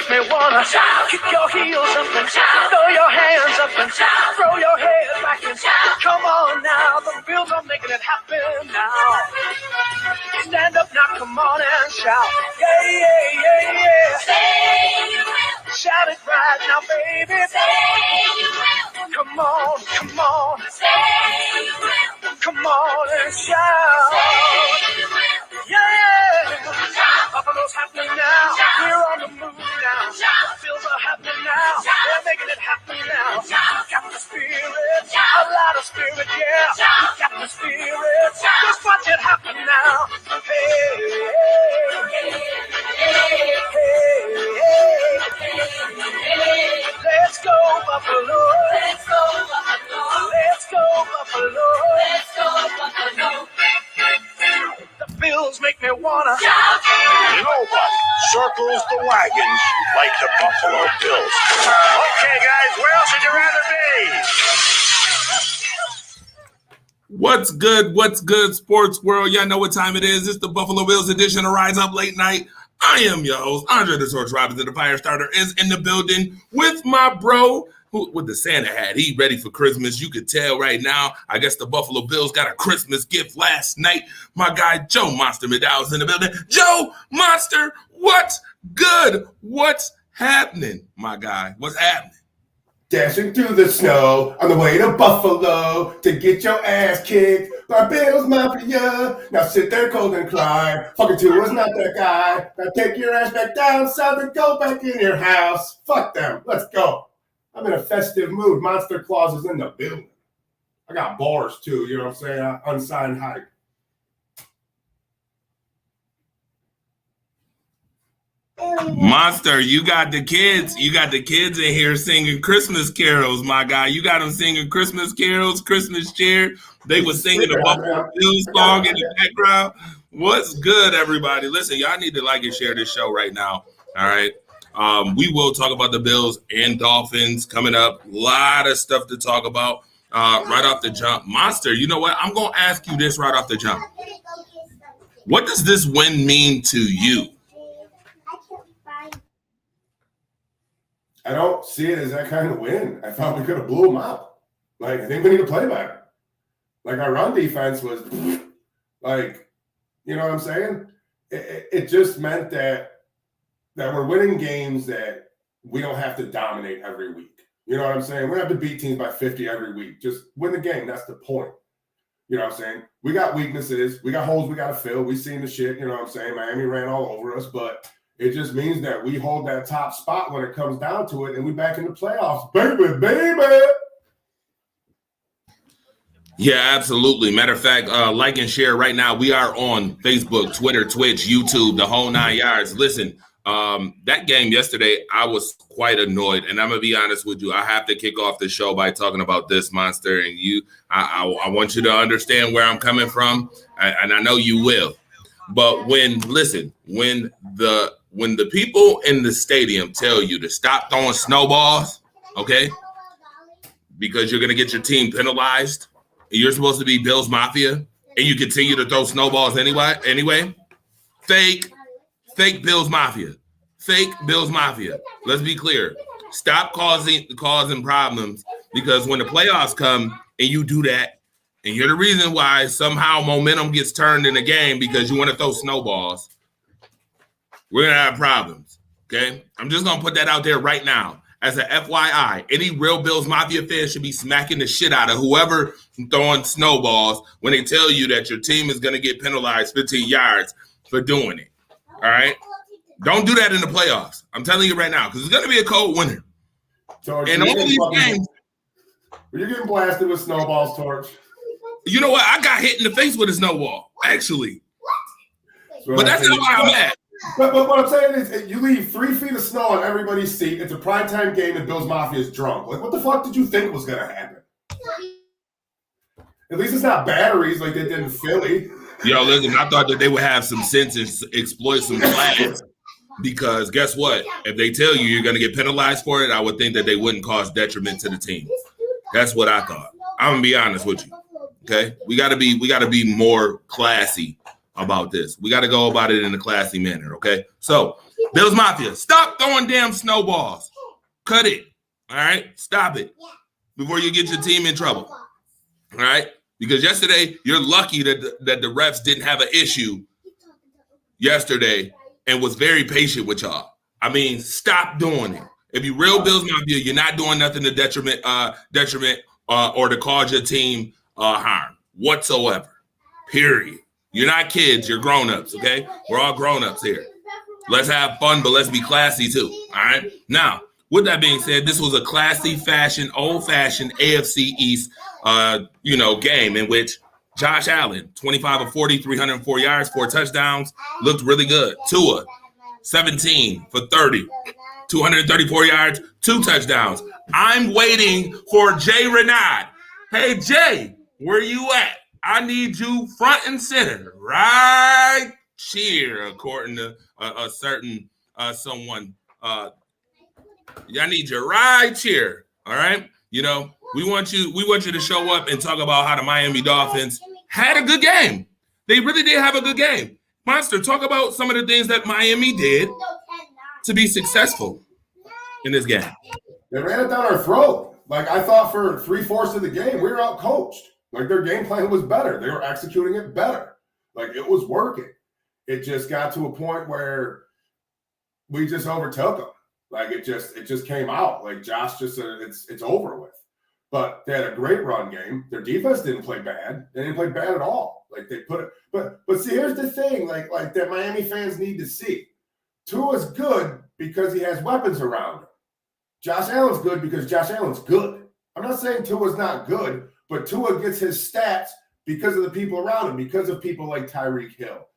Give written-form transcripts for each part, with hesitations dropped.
makes me wanna kick your heels up and throw your hands up and throw your head back and come on now. The Bills are making it happen now. Stand up now, come on and shout. Yeah, yeah, yeah, yeah. Say you will. Shout it right now, baby. Say you will. Come on, come on. Say you will. Come on and shout. Say you will. Yeah. Buffalo's happening now. We're on the move now. Bills are happening now. They're making it happen now. Got the spirit, a lot of spirit, yeah. Got the spirit. Just watch it happen now. Hey, hey, hey. Let's go Buffalo. Let's go Buffalo. Let's go Buffalo. Let's go Buffalo. The Bills make me wanna shout. Nobody circles the wagons like the Buffalo Bills. Okay, guys, where else would you rather be? What's good? What's good, sports world? Y'all know what time it is. It's the Buffalo Bills edition of Rise Up Late Night. I am your host, Andre the Torch Robinson. The fire starter is in the building with my bro, who with the Santa hat. He ready for Christmas. You could tell right now. I guess the Buffalo Bills got a Christmas gift last night. My guy, Joe Monster McDowell's in the building. Joe Monster, what's good? What's happening, my guy? What's happening? Dashing through the snow on the way to Buffalo to get your ass kicked by Bills Mafia. Now sit there cold and cry. Fucking Tua's not that guy. Now take your ass back down south and go back in your house. Fuck them. Let's go. I'm in a festive mood. Monster Claus is in the building. I got bars too, you know what I'm saying? Unsigned hype. Monster, you got the kids. You got the kids in here singing Christmas carols, my guy. You got them singing Christmas carols, Christmas cheer. They were singing the Buffalo Bills song in the background. What's good, everybody? Listen, y'all need to like and share this show right now. All right. We will talk about the Bills and Dolphins coming up. A lot of stuff to talk about right off the jump. Monster, you know what? I'm going to ask you this right off the jump. What does this win mean to you? I don't see it as that kind of win. I thought we could have blew them out. Like, I think we need to play better. Like, our run defense was like, you know what I'm saying? It just meant that we're winning games that we don't have to dominate every week. You know what I'm saying? We don't have to beat teams by 50 every week. Just win the game. That's the point. You know what I'm saying? We got weaknesses. We got holes we got to fill. We seen the shit. You know what I'm saying? Miami ran all over us, but it just means that we hold that top spot when it comes down to it, and we back in the playoffs. Baby. Yeah, absolutely. Matter of fact, like and share right now. We are on Facebook, Twitter, Twitch, YouTube, the whole 9 yards. Listen, that game yesterday, I was quite annoyed, and I'm going to be honest with you. I have to kick off the show by talking about this, Monster, and you. I want you to understand where I'm coming from, and I know you will. But when the people in the stadium tell you to stop throwing snowballs, okay, because you're going to get your team penalized, and you're supposed to be Bills Mafia, and you continue to throw snowballs anyway, fake Bills Mafia. Fake Bills Mafia. Let's be clear. Stop causing problems, because when the playoffs come and you do that, and you're the reason why somehow momentum gets turned in the game because you want to throw snowballs, we're going to have problems, okay? I'm just going to put that out there right now. As a FYI, any real Bills Mafia fan should be smacking the shit out of whoever throwing snowballs when they tell you that your team is going to get penalized 15 yards for doing it, all right? Don't do that in the playoffs. I'm telling you right now, because it's going to be a cold winter. Torch, and all these games. You're getting blasted with snowballs, Torch. You know what? I got hit in the face with a snowball, actually. But that's not why I'm mad. But what I'm saying is, you leave 3 feet of snow on everybody's seat. It's a primetime game, and Bills Mafia is drunk. Like, what the fuck did you think was going to happen? At least it's not batteries like they did in Philly. Yo, listen, I thought that they would have some sense and exploit some class. Because guess what? If they tell you you're going to get penalized for it, I would think that they wouldn't cause detriment to the team. That's what I thought. I'm going to be honest with you. Okay, we got to be more classy about this. We got to go about it in a classy manner. Okay, so Bills Mafia, stop throwing damn snowballs. Cut it. All right? Stop it before you get your team in trouble. All right? Because yesterday, you're lucky that the refs didn't have an issue yesterday and was very patient with y'all. I mean, stop doing it. If you real Bills Mafia, you're not doing nothing to detriment or to cause your team harm whatsoever. Period. You're not kids. You're grown-ups, okay? We're all grown-ups here. Let's have fun, but let's be classy too, all right? Now, with that being said, this was a classy fashion, old-fashioned AFC East, game in which Josh Allen, 25 of 40, 304 yards, 4 touchdowns, looked really good. Tua, 17 for 30, 234 yards, 2 touchdowns. I'm waiting for Jay Renaud. Hey, Jay, where you at? I need you front and center, right here, according to a certain someone. I need you right here, all right? You know, we want you to show up and talk about how the Miami Dolphins had a good game. They really did have a good game. Monster, talk about some of the things that Miami did to be successful in this game. They ran it down our throat. Like, I thought for 3/4 of the game, we were out-coached. Like, their game plan was better. They were executing it better. Like, it was working. It just got to a point where we just overtook them. Like, it just came out. Like, Josh just said it's over with. But they had a great run game. Their defense didn't play bad. They didn't play bad at all. Like, they put it. But see, here's the thing. Like that Miami fans need to see. Tua's good because he has weapons around him. Josh Allen's good because Josh Allen's good. I'm not saying Tua's not good, but Tua gets his stats because of the people around him, because of people like Tyreek Hill.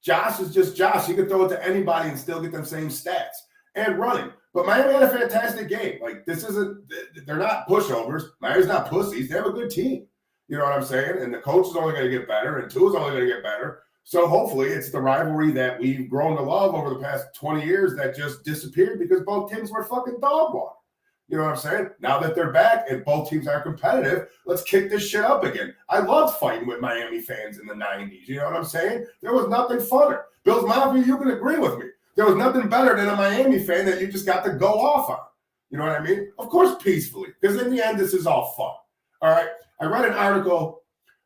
Josh is just Josh. He can throw it to anybody and still get them same stats and running. But Miami had a fantastic game. Like, they're not pushovers. Miami's not pussies. They have a good team. You know what I'm saying? And the coach is only going to get better, and Tua's only going to get better. So hopefully it's the rivalry that we've grown to love over the past 20 years that just disappeared because both teams were fucking dog water. You know what I'm saying? Now that they're back and both teams are competitive, let's kick this shit up again. I loved fighting with Miami fans in the 90s. You know what I'm saying? There was nothing funner. Bills Mafia, you can agree with me. There was nothing better than a Miami fan that you just got to go off on. You know what I mean? Of course, peacefully, because in the end, this is all fun. All right? I read an article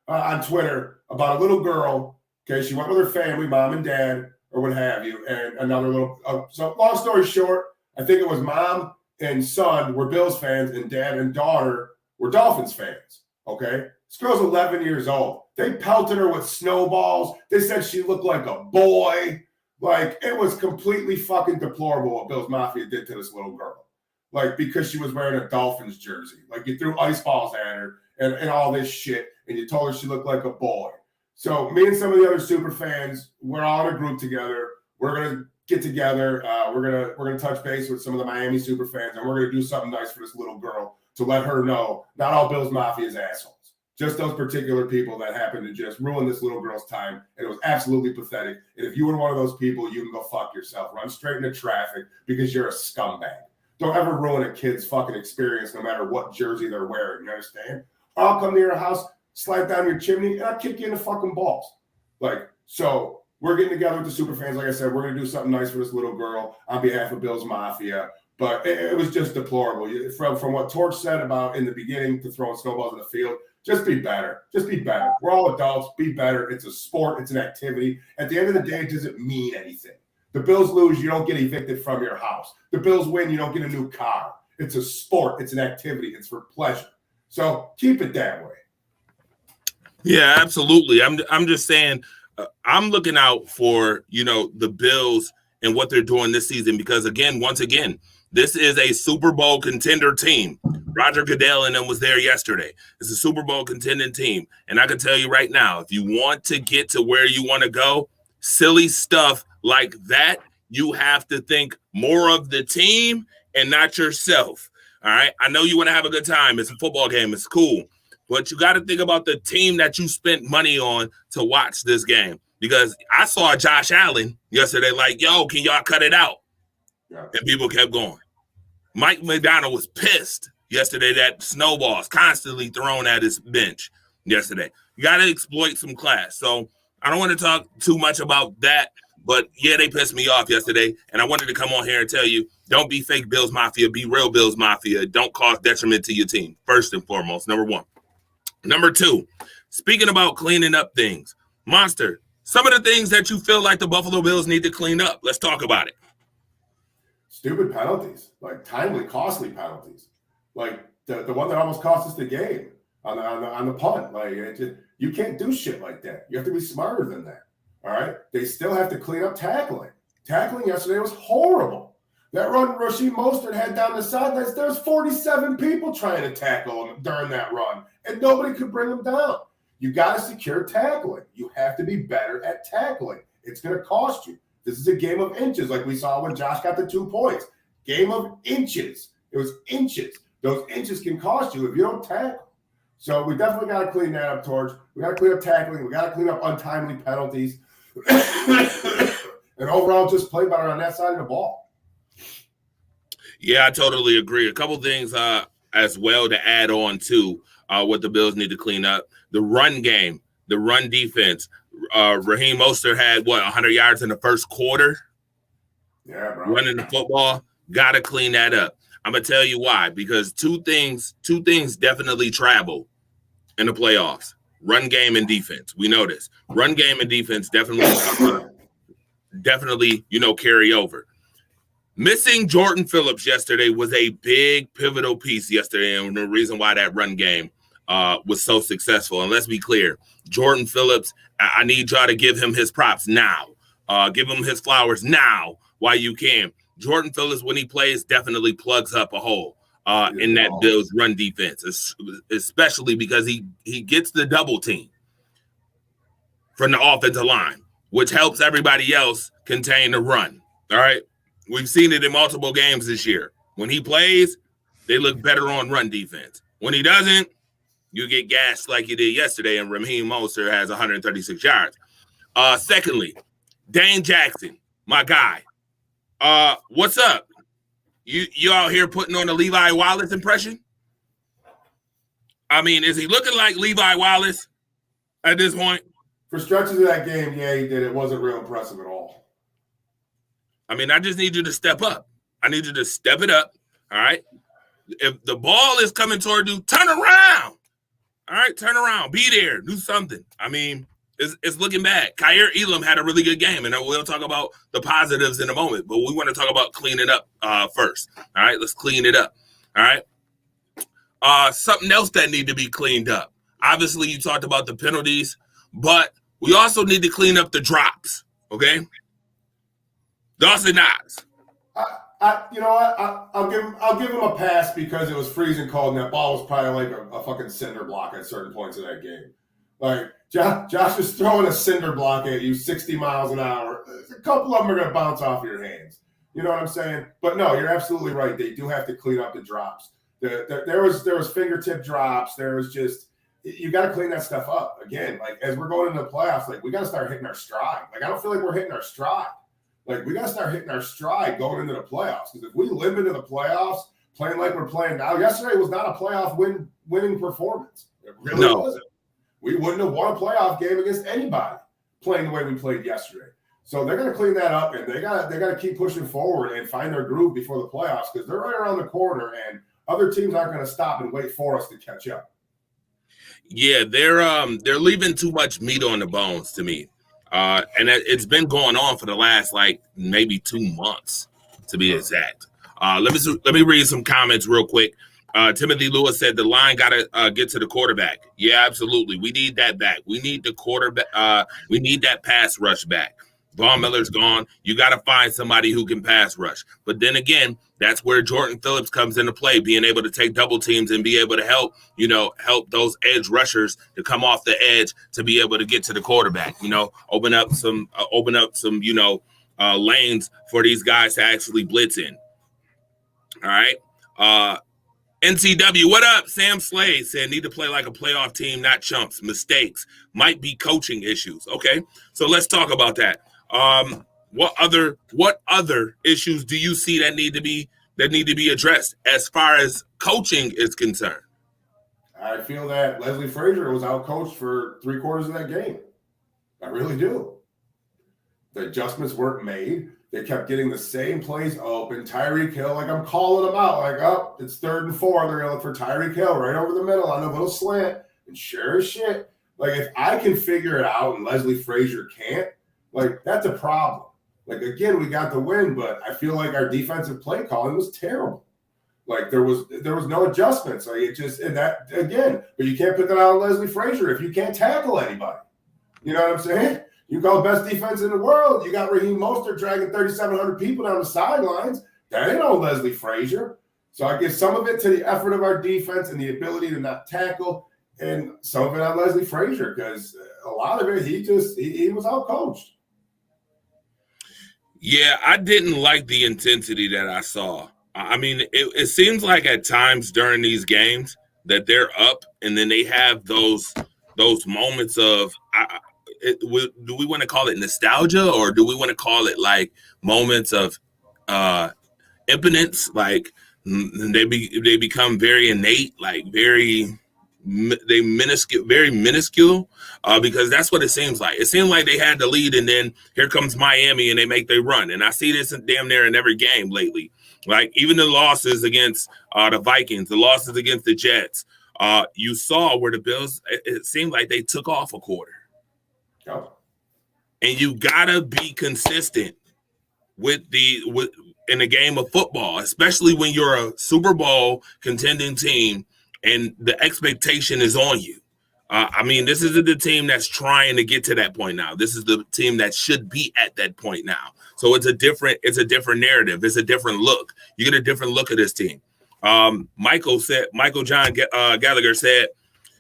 on Twitter about a little girl. Okay, she went with her family, mom and dad, or what have you, and another little. So long story short, I think it was mom and son were Bills fans, and dad and daughter were Dolphins fans. Okay, this girl's 11 years old. They pelted her with snowballs. They said she looked like a boy. Like, it was completely fucking deplorable what Bills Mafia did to this little girl. Like, because she was wearing a Dolphins jersey. Like, you threw ice balls at her and all this shit, and you told her she looked like a boy. So me and some of the other super fans, we're all in a group together. We're gonna get together. We're gonna touch base with some of the Miami super fans, and we're gonna do something nice for this little girl to let her know not all Bills Mafia is assholes. Just those particular people that happened to just ruin this little girl's time, and it was absolutely pathetic. And if you were one of those people, you can go fuck yourself. Run straight into traffic because you're a scumbag. Don't ever ruin a kid's fucking experience, no matter what jersey they're wearing. You understand? I'll come to your house, slide down your chimney, and I'll kick you in the fucking balls. Like, so we're getting together with the super fans. Like I said, we're going to do something nice for this little girl on behalf of Bills Mafia. But it was just deplorable. From what Torch said about in the beginning to throwing snowballs in the field, just be better. Just be better. We're all adults. Be better. It's a sport. It's an activity. At the end of the day, it doesn't mean anything. The Bills lose, you don't get evicted from your house. The Bills win, you don't get a new car. It's a sport. It's an activity. It's for pleasure. So keep it that way. Yeah, absolutely. I'm just saying, I'm looking out for, the Bills and what they're doing this season because, once again, this is a Super Bowl contender team. Roger Goodell and them was there yesterday. It's a Super Bowl contending team. And I can tell you right now, if you want to get to where you want to go, silly stuff like that, you have to think more of the team and not yourself. All right? I know you want to have a good time. It's a football game. It's cool. But you got to think about the team that you spent money on to watch this game. Because I saw Josh Allen yesterday like, yo, can y'all cut it out? Yeah. And people kept going. Mike McDonald was pissed yesterday that snowballs constantly thrown at his bench yesterday. You got to exploit some class. So I don't want to talk too much about that. But yeah, they pissed me off yesterday, and I wanted to come on here and tell you, don't be fake Bills Mafia, be real Bills Mafia. Don't cause detriment to your team, first and foremost, number one. Number two, speaking about cleaning up things, Monster, some of the things that you feel like the Buffalo Bills need to clean up, let's talk about it. Stupid penalties, like timely, costly penalties. Like the one that almost cost us the game on the punt. Like you can't do shit like that. You have to be smarter than that. All right. They still have to clean up tackling. Tackling yesterday was horrible. That run Raheem Mostert had down the sidelines, there's 47 people trying to tackle him during that run, and nobody could bring him down. You got to secure tackling. You have to be better at tackling. It's going to cost you. This is a game of inches, like we saw when Josh got the 2 points. Game of inches. It was inches. Those inches can cost you if you don't tackle. So we definitely got to clean that up, Torch. We got to clean up tackling. We got to clean up untimely penalties. And overall, just play better on that side of the ball. Yeah, I totally agree. A couple things as well to add on to what the Bills need to clean up. The run game, the run defense. Raheem Mostert had, 100 yards in the first quarter? Yeah, bro. Running the football. Got to clean that up. I'm going to tell you why. Because two things definitely travel in the playoffs. Run game and defense. We know this. Run game and defense definitely, carry over. Missing Jordan Phillips yesterday was a big pivotal piece yesterday, and the reason why that run game was so successful. And let's be clear, Jordan Phillips, I need y'all to give him his props now. Give him his flowers now while you can. Jordan Phillips, when he plays, definitely plugs up a hole in that Bills run defense, especially because he gets the double team from the offensive line, which helps everybody else contain the run. All right. We've seen it in multiple games this year. When he plays, they look better on run defense. When he doesn't, you get gassed like you did yesterday, and Raheem Mostert has 136 yards. Secondly, Dane Jackson, my guy. What's up? You out here putting on a Levi Wallace impression? I mean, is he looking like Levi Wallace at this point? For stretches of that game, yeah, he did. It wasn't real impressive at all. I mean, I just need you to step up. I need you to step it up, all right? If the ball is coming toward you, turn around. All right, turn around. Be there. Do something. I mean, it's looking bad. Kaiir Elam had a really good game, and we'll talk about the positives in a moment, but we want to talk about cleaning up first. All right, let's clean it up. All right? Something else that need to be cleaned up. Obviously, you talked about the penalties, but we also need to clean up the drops, okay? Dawson Knox. You know what? I'll give him a pass because it was freezing cold and that ball was probably like a fucking cinder block at certain points of that game. Like Josh is throwing a cinder block at you 60 miles an hour. A couple of them are going to bounce off your hands. You know what I'm saying? But no, you're absolutely right. They do have to clean up the drops. There was fingertip drops. There was just you got to clean that stuff up again. Like as we're going into the playoffs, like we got to start hitting our stride. Like I don't feel like we're hitting our stride. Like, we got to start hitting our stride going into the playoffs. Because if we live into the playoffs playing like we're playing now, yesterday was not a playoff winning performance. It really wasn't. We wouldn't have won a playoff game against anybody playing the way we played yesterday. So they're going to clean that up, and they got to keep pushing forward and find their groove before the playoffs because they're right around the corner, and other teams aren't going to stop and wait for us to catch up. Yeah, they're leaving too much meat on the bones to me. And it's been going on for the last maybe 2 months, to be exact. Let me read some comments real quick. Timothy Lewis said the line got to get to the quarterback. Yeah, absolutely. We need that back. We need the quarterback. We need that pass rush back. Von Miller's gone. You got to find somebody who can pass rush. But then again, that's where Jordan Phillips comes into play, being able to take double teams and be able to help those edge rushers to come off the edge to be able to get to the quarterback, open up some lanes for these guys to actually blitz in. All right. NCW, what up? Sam Slade said, need to play like a playoff team, not chumps. Mistakes might be coaching issues. Okay. So let's talk about that. What other issues do you see that need to be addressed as far as coaching is concerned? I feel that Leslie Frazier was out coached for 3/4 of that game. I really do. The adjustments weren't made. They kept getting the same plays open. Tyreek Hill, like I'm calling them out, like, oh, it's 3rd and 4. They're going to look for Tyreek Hill right over the middle on a little slant. And sure as shit, like if I can figure it out and Leslie Frazier can't, like that's a problem. Like, again, we got the win, but I feel like our defensive play calling was terrible. Like there was no adjustments. Like it just, and that again, but you can't put that on Leslie Frazier if you can't tackle anybody. You know what I'm saying? You call the best defense in the world. You got Raheem Mostert dragging 3,700 people down the sidelines. That ain't on Leslie Frazier. So I give some of it to the effort of our defense and the ability to not tackle, and some of it on Leslie Frazier because a lot of it he was out coached. Yeah, I didn't like the intensity that I saw. I mean, it seems like at times during these games that they're up and then they have those moments of do we want to call it nostalgia or do we want to call it like moments of impotence? Like they become very innate, like very minuscule because that's what it seems like. It seemed like they had the lead and then here comes Miami and they make their run. And I see this damn near in every game lately. Like even the losses against the Vikings, the losses against the Jets, you saw where the Bills, it seemed like they took off a quarter. Oh. And you gotta be consistent in a game of football, especially when you're a Super Bowl contending team and the expectation is on you. I mean, this isn't the team that's trying to get to that point now. This is the team that should be at that point now. So it's a different narrative. It's a different look. You get a different look at this team. Michael John Gallagher said,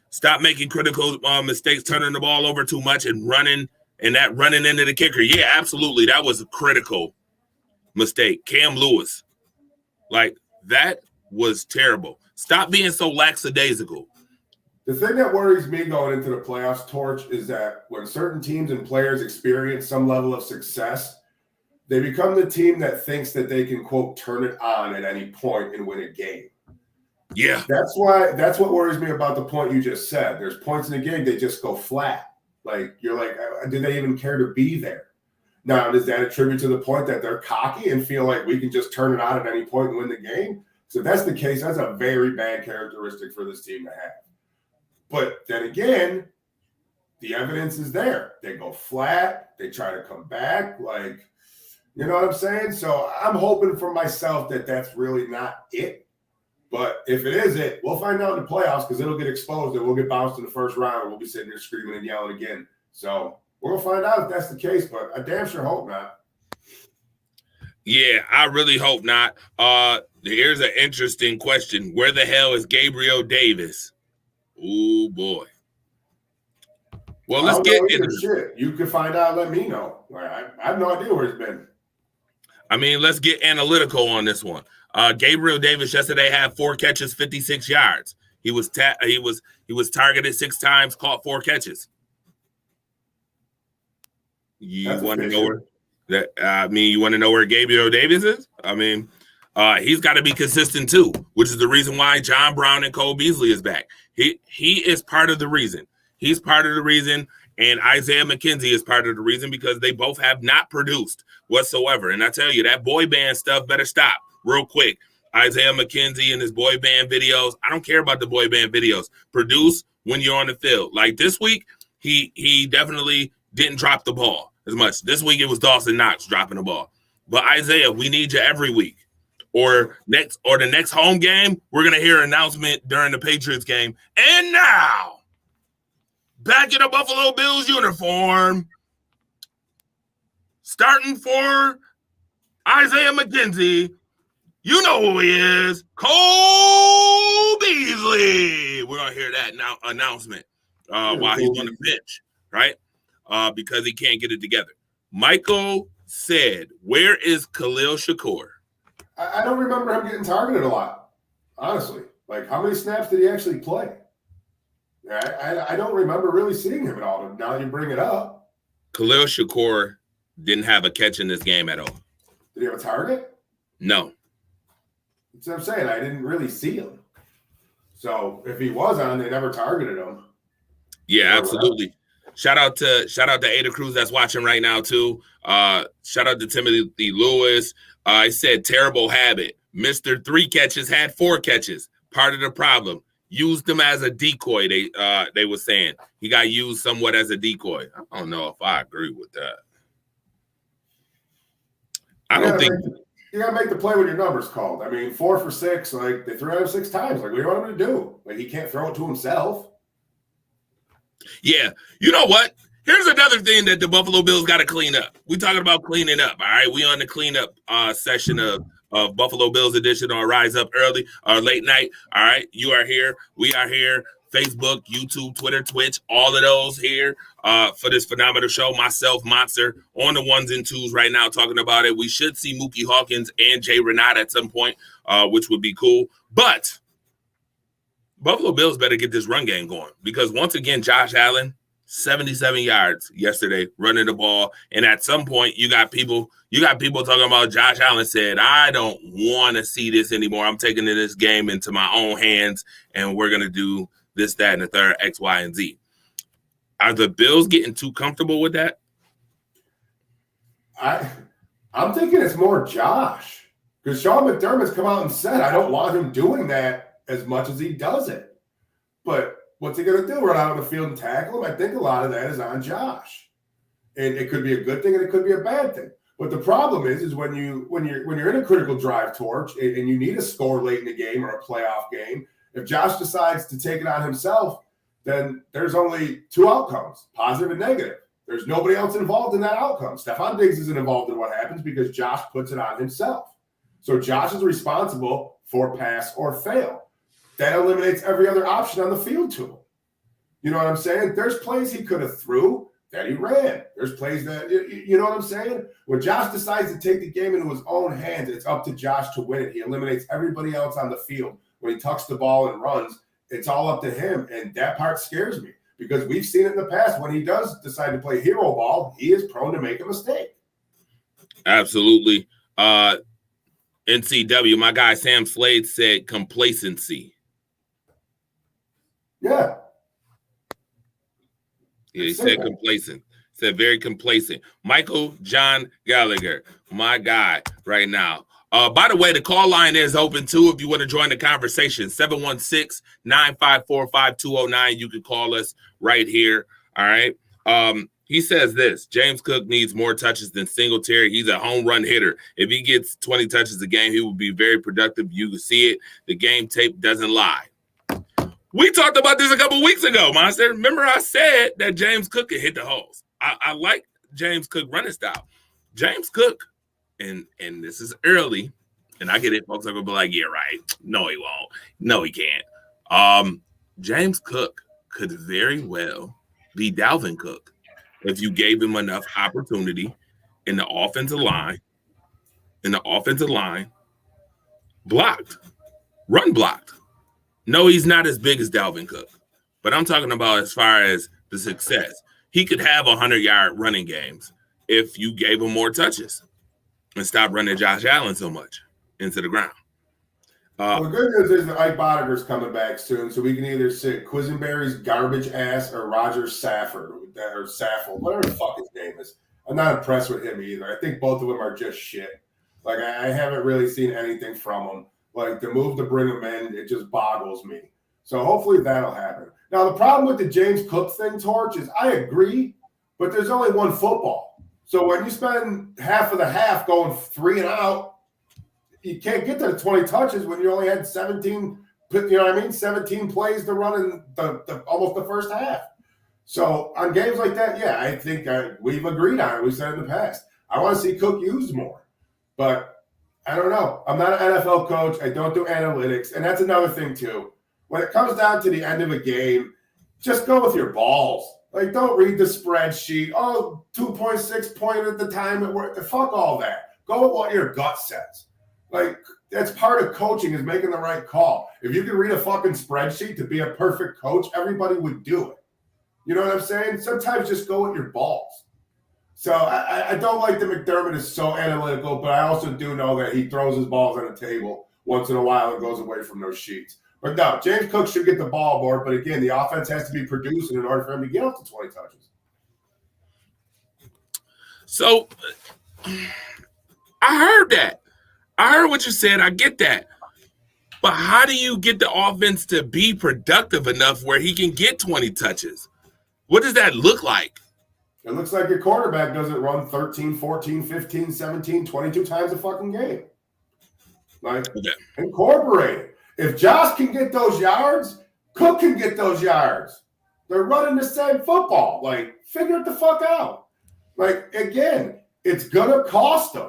stop making critical mistakes, turning the ball over too much and running into the kicker. Yeah, absolutely. That was a critical mistake. Cam Lewis. Like, that was terrible. Stop being so lackadaisical. The thing that worries me going into the playoffs, Torch, is that when certain teams and players experience some level of success, they become the team that thinks that they can, quote, turn it on at any point and win a game. Yeah. That's what worries me about the point you just said. There's points in the game, they just go flat. Like, you're like, do they even care to be there? Now, does that attribute to the point that they're cocky and feel like we can just turn it on at any point and win the game? So if that's the case, that's a very bad characteristic for this team to have. But then again, the evidence is there. They go flat. They try to come back. Like, you know what I'm saying? So I'm hoping for myself that that's really not it. But if it is it, we'll find out in the playoffs because it'll get exposed and we'll get bounced in the first round and we'll be sitting there screaming and yelling again. So we're going to find out if that's the case, but I damn sure hope not. Yeah, I really hope not. Here's an interesting question. Where the hell is Gabriel Davis? Oh, boy. Well, let's get into shit. You can find out. Let me know. I have no idea where he's been. I mean, let's get analytical on this one. Gabriel Davis yesterday had 4 catches, 56 yards. He was targeted 6 times, caught 4 catches. You want to know you want to know where Gabriel Davis is? I mean, he's got to be consistent too, which is the reason why John Brown and Cole Beasley is back. He is part of the reason. He's part of the reason, and Isaiah McKenzie is part of the reason because they both have not produced whatsoever. And I tell you, that boy band stuff better stop real quick. Isaiah McKenzie and his boy band videos. I don't care about the boy band videos. Produce when you're on the field. Like this week, he definitely didn't drop the ball as much. This week it was Dawson Knox dropping the ball. But Isaiah, we need you every week. Or the next home game, we're gonna hear an announcement during the Patriots game. And now, back in a Buffalo Bills uniform, starting for Isaiah McKenzie. You know who he is, Cole Beasley. We're gonna hear that now announcement while he's on the bench, right? Because he can't get it together. Michael said, "Where is Khalil Shakur?" I don't remember him getting targeted a lot, honestly. Like, how many snaps did he actually play? I don't remember really seeing him at all. Now that you bring it up, Khalil Shakur didn't have a catch in this game at all. Did he have a target? No. That's what I'm saying. I didn't really see him. So if he was on, they never targeted him. Yeah, absolutely. Shout out to Ada Cruz that's watching right now too. Shout out to Timothy Lewis. I said terrible habit. Mr. 3 catches had 4 catches. Part of the problem. Used him as a decoy. They were saying he got used somewhat as a decoy. I don't know if I agree with that. You gotta make the play when your number's called. I mean, 4 for 6. Like they threw at him 6 times. Like what do you want him to do? Like he can't throw it to himself. Yeah. You know what? Here's another thing that the Buffalo Bills got to clean up. We're talking about cleaning up. All right. We on the cleanup session of Buffalo Bills edition on Rise Up Early or Late Night. All right. You are here. We are here. Facebook, YouTube, Twitter, Twitch, all of those here for this phenomenal show. Myself, Monster, on the 1s and 2s right now talking about it. We should see Mookie Hawkins and Jay Renata at some point, which would be cool. But Buffalo Bills better get this run game going because once again, Josh Allen, 77 yards yesterday running the ball. And at some point, you got people talking about Josh Allen said, I don't want to see this anymore. I'm taking this game into my own hands, and we're going to do this, that, and the third, X, Y, and Z. Are the Bills getting too comfortable with that? I'm thinking it's more Josh because Sean McDermott's come out and said, I don't want him doing that as much as he does it. But what's he going to do? Run out on the field and tackle him? I think a lot of that is on Josh. And it could be a good thing and it could be a bad thing. But the problem is when you're in a critical drive torch and you need a score late in the game or a playoff game, if Josh decides to take it on himself, then there's only 2 outcomes, positive and negative. There's nobody else involved in that outcome. Stephon Diggs isn't involved in what happens because Josh puts it on himself. So Josh is responsible for pass or fail. That eliminates every other option on the field to him. You know what I'm saying? There's plays he could have threw that he ran. There's plays that, you know what I'm saying? When Josh decides to take the game into his own hands, it's up to Josh to win it. He eliminates everybody else on the field. When he tucks the ball and runs, it's all up to him. And that part scares me because we've seen it in the past. When he does decide to play hero ball, he is prone to make a mistake. Absolutely. NCW, my guy Sam Slade said complacency. Yeah. He said complacent. Said very complacent. Michael John Gallagher, my guy right now. By the way, the call line is open too if you want to join the conversation. 716-954-5209. You can call us right here. All right. He says this, James Cook needs more touches than Singletary. He's a home run hitter. If he gets 20 touches a game, he will be very productive. You can see it. The game tape doesn't lie. We talked about this a couple weeks ago, Monster. Remember I said that James Cook could hit the holes. I like James Cook running style. James Cook, and this is early, and I get it, folks are going to be like, yeah, right. No, he won't. No, he can't. James Cook could very well be Dalvin Cook if you gave him enough opportunity in the offensive line, blocked, run blocked. No, he's not as big as Dalvin Cook, but I'm talking about as far as the success. He could have 100-yard running games if you gave him more touches and stop running Josh Allen so much into the ground. Well, the good news is that Ike Boniger's coming back soon, so we can either sit Quisenberry's garbage ass or Roger Saffold, whatever the fuck his name is. I'm not impressed with him either. I think both of them are just shit. Like, I haven't really seen anything from them. Like, the move to bring him in, it just boggles me. So hopefully that'll happen. Now, the problem with the James Cook thing, Torch, is I agree, but there's only one football. So when you spend half of the half going 3 and out, you can't get to the 20 touches when you only had 17, 17 plays to run in the almost the first half. So on games like that, yeah, I think we've agreed on it. We said in the past. I want to see Cook used more. But I don't know. I'm not an NFL coach. I don't do analytics. And that's another thing, too. When it comes down to the end of a game, just go with your balls. Like, don't read the spreadsheet. Oh, 2.6 point at the time it worked. Fuck all that. Go with what your gut says. Like, that's part of coaching is making the right call. If you can read a fucking spreadsheet to be a perfect coach, everybody would do it. You know what I'm saying? Sometimes just go with your balls. So I don't like that McDermott is so analytical, but I also do know that he throws his balls on the table once in a while and goes away from those sheets. But no, James Cook should get the ball more. But again, the offense has to be producing in order for him to get up to 20 touches. So I heard that. I heard what you said. I get that. But how do you get the offense to be productive enough where he can get 20 touches? What does that look like? It looks like your quarterback doesn't run 13, 14, 15, 17, 22 times a fucking game. Like, incorporate it. If Josh can get those yards, Cook can get those yards. They're running the same football. Like, figure it the fuck out. Like, again, it's going to cost them.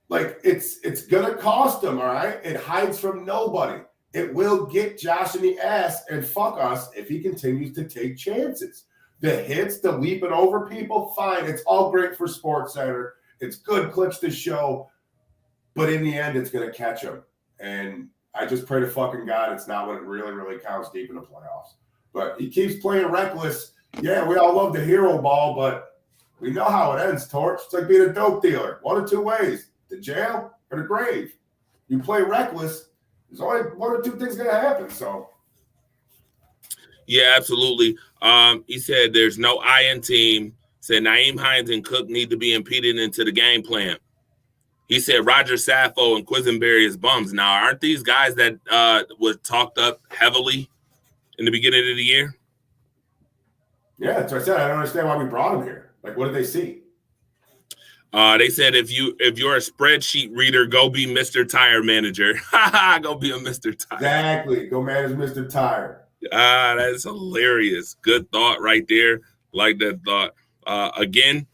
Like, it's going to cost them, all right? It hides from nobody. It will get Josh in the ass and fuck us if he continues to take chances. The hits, the leaping over people, fine. It's all great for SportsCenter. It's good clicks to show. But in the end, it's going to catch him. And I just pray to fucking God it's not when it really, really counts deep in the playoffs. But he keeps playing reckless. Yeah, we all love the hero ball, but we know how it ends, Torch. It's like being a dope dealer. One of two ways. The jail or the grave. You play reckless, there's only one or two things going to happen. So, yeah, absolutely. He said there's no I in team. Said Nyheim Hines and Cook need to be impeded into the game plan. He said Roger Saffold and Quisenberry is bums. Now, aren't these guys that were talked up heavily in the beginning of the year? Yeah, that's what I said. I don't understand why we brought them here. Like, what did they see? They said if you're a spreadsheet reader, go be Mr. Tire Manager. Go be a Mr. Tire. Exactly. Go manage Mr. Tire. That's hilarious. Good thought right there. Like that thought. Again,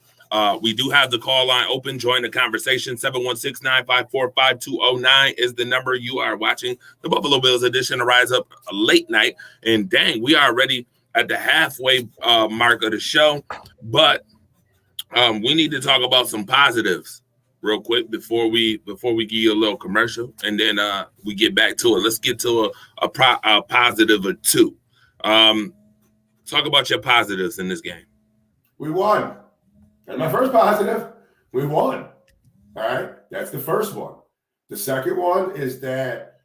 we do have the call line open. Join the conversation. 716-954-5209 is the number. You are watching the Buffalo Bills edition of Rise Up Late Night. And dang, we are already at the halfway mark of the show. But we need to talk about some positives real quick before we give you a little commercial, and then we get back to it. Let's get to a positive or two. Talk about your positives in this game. We won. And my first positive, we won. All right? That's the first one. The second one is that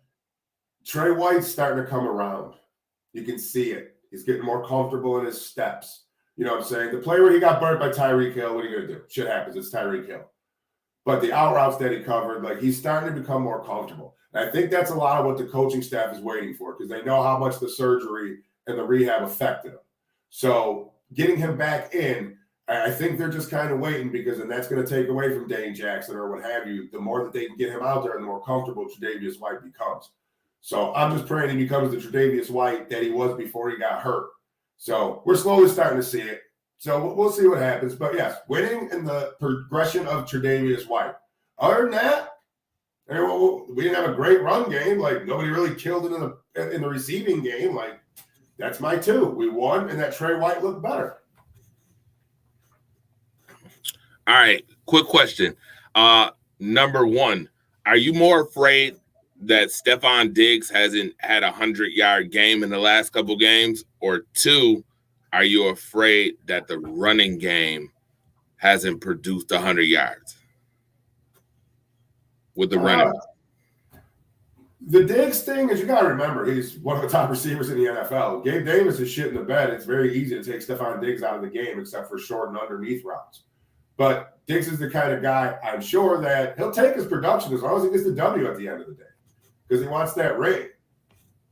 Trey White's starting to come around. You can see it. He's getting more comfortable in his steps. You know what I'm saying? The play where he got burnt by Tyreek Hill, what are you going to do? Shit happens. It's Tyreek Hill. But the out routes that he covered, like, he's starting to become more comfortable. And I think that's a lot of what the coaching staff is waiting for, because they know how much the surgery and the rehab affected him. So getting him back in, I think they're just kind of waiting, because then that's going to take away from Dane Jackson or what have you. The more that they can get him out there, the more comfortable Tre'Davious White becomes. So I'm just praying he becomes the Tre'Davious White that he was before he got hurt. So we're slowly starting to see it. So we'll see what happens. But yes, winning in the progression of Tre'Davious White. Other than that, we didn't have a great run game. Like, nobody really killed it in the receiving game. Like, that's my two. We won, and that Trey White looked better. All right, quick question. Number one, are you more afraid that Stephon Diggs hasn't had a 100-yard game in the last couple games? Or two, are you afraid that the running game hasn't produced 100 yards with the running? The Diggs thing is, you got to remember, he's one of the top receivers in the NFL. Gabe Davis is shit in the bed. It's very easy to take Stephon Diggs out of the game, except for short and underneath routes. But Diggs is the kind of guy, I'm sure, that he'll take his production as long as he gets the W at the end of the day, because he wants that rate.